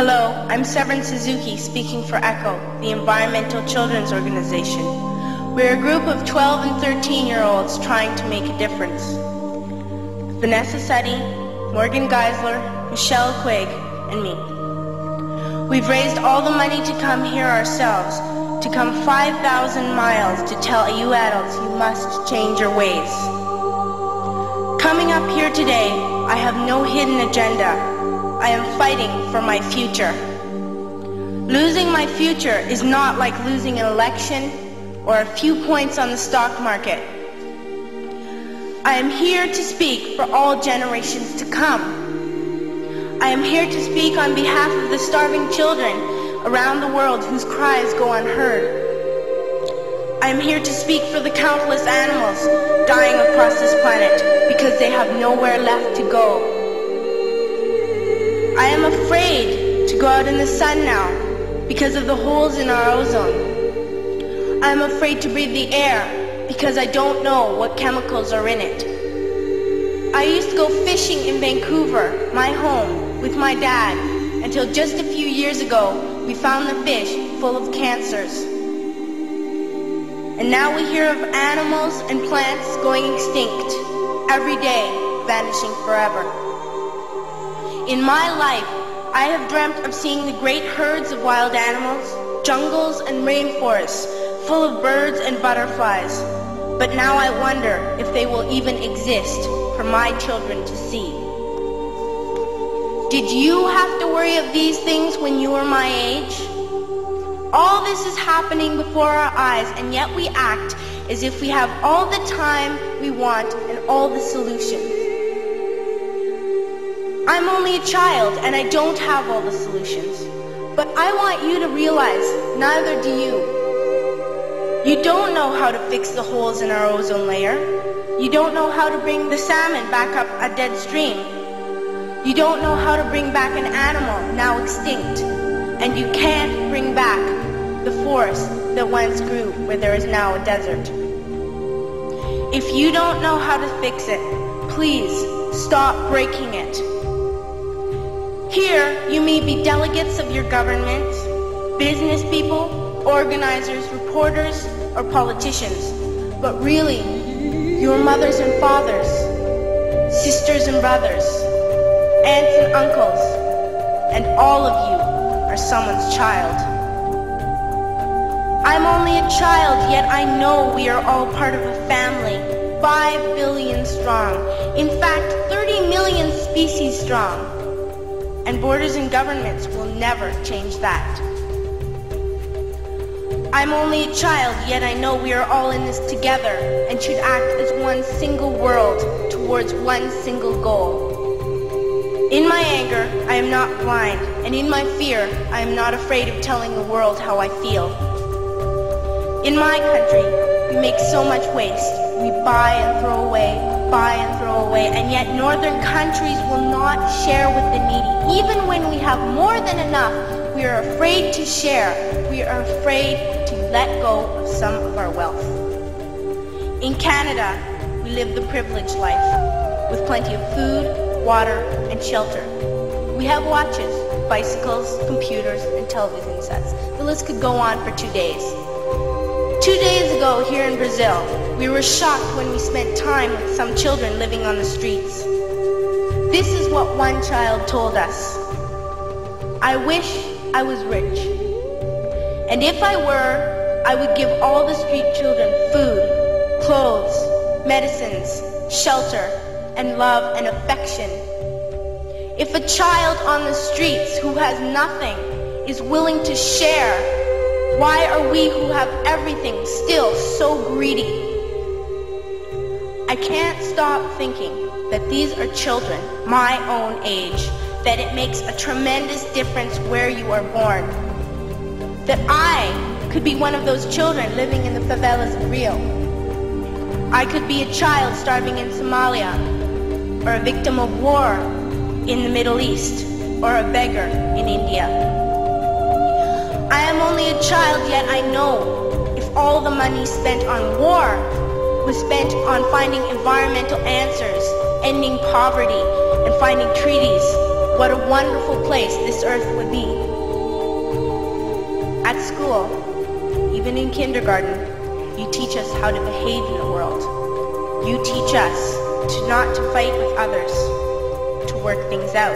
Hello, I'm Severn Suzuki speaking for ECHO, the Environmental Children's Organization. We're a group of 12 and 13-year-olds trying to make a difference. Vanessa Seti, Morgan Geisler, Michelle Quigg, and me. We've raised all the money to come here ourselves, to come 5,000 miles to tell you adults you must change your ways. Coming up here today, I have no hidden agenda. I am fighting for my future. Losing my future is not like losing an election or a few points on the stock market. I am here to speak for all generations to come. I am here to speak on behalf of the starving children around the world whose cries go unheard. I am here to speak for the countless animals dying across this planet because they have nowhere left to go. I am afraid to go out in the sun now because of the holes in our ozone. I am afraid to breathe the air because I don't know what chemicals are in it. I used to go fishing in Vancouver, my home, with my dad, until just a few years ago we found the fish full of cancers. And now we hear of animals and plants going extinct, every day vanishing forever. In my life, I have dreamt of seeing the great herds of wild animals, jungles and rainforests full of birds and butterflies. But now I wonder if they will even exist for my children to see. Did you have to worry of these things when you were my age? All this is happening before our eyes, and yet we act as if we have all the time we want and all the solutions. I'm only a child and I don't have all the solutions. But I want you to realize, neither do you. You don't know how to fix the holes in our ozone layer. You don't know how to bring the salmon back up a dead stream. You don't know how to bring back an animal now extinct. And you can't bring back the forest that once grew where there is now a desert. If you don't know how to fix it, please stop breaking it. Here, you may be delegates of your government, business people, organizers, reporters, or politicians, but really, your mothers and fathers, sisters and brothers, aunts and uncles, and all of you are someone's child. I'm only a child, yet I know we are all part of a family, 5 billion strong, in fact 30 million species strong. And borders and governments will never change that. I'm only a child, yet I know we are all in this together and should act as one single world towards one single goal. In my anger, I am not blind, and in my fear, I am not afraid of telling the world how I feel. In my country, we make so much waste. We buy and throw away, and yet northern countries will not share with the needy. Even when we have more than enough, we are afraid to share. We are afraid to let go of some of our wealth. In Canada, we live the privileged life, with plenty of food, water, and shelter. We have watches, bicycles, computers, and television sets. The list could go on for 2 days. 2 days ago, here in Brazil, we were shocked when we spent time with some children living on the streets. This is what one child told us. I wish I was rich. And if I were, I would give all the street children food, clothes, medicines, shelter, and love and affection. If a child on the streets who has nothing is willing to share, why are we who have everything still so greedy? I can't stop thinking that these are children my own age, that it makes a tremendous difference where you are born. That I could be one of those children living in the favelas of Rio. I could be a child starving in Somalia, or a victim of war in the Middle East, or a beggar in India. I am only a child, yet I know if all the money spent on war was spent on finding environmental answers, ending poverty, and finding treaties, what a wonderful place this earth would be. At school, even in kindergarten, you teach us how to behave in the world. You teach us not to fight with others, to work things out,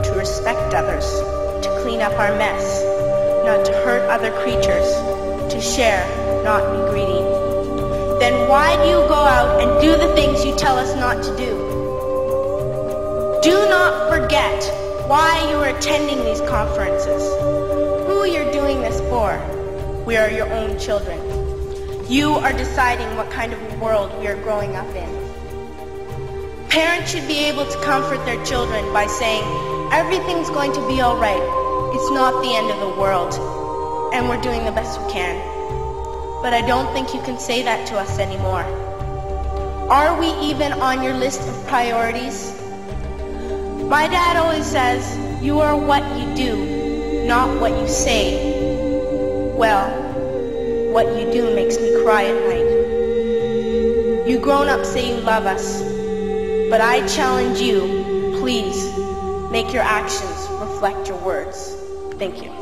to respect others, to clean up our mess, not to hurt other creatures, to share, not be greedy. Then why do you go out and do the things you tell us not to do? Do not forget why you are attending these conferences, who you're doing this for. We are your own children. You are deciding what kind of world we are growing up in. Parents should be able to comfort their children by saying, everything's going to be all right. It's not the end of the world, and we're doing the best we can. But I don't think you can say that to us anymore. Are we even on your list of priorities? My dad always says, you are what you do, not what you say. Well, what you do makes me cry at night. You grown-ups say you love us, but I challenge you, please, make your actions reflect your words. Thank you.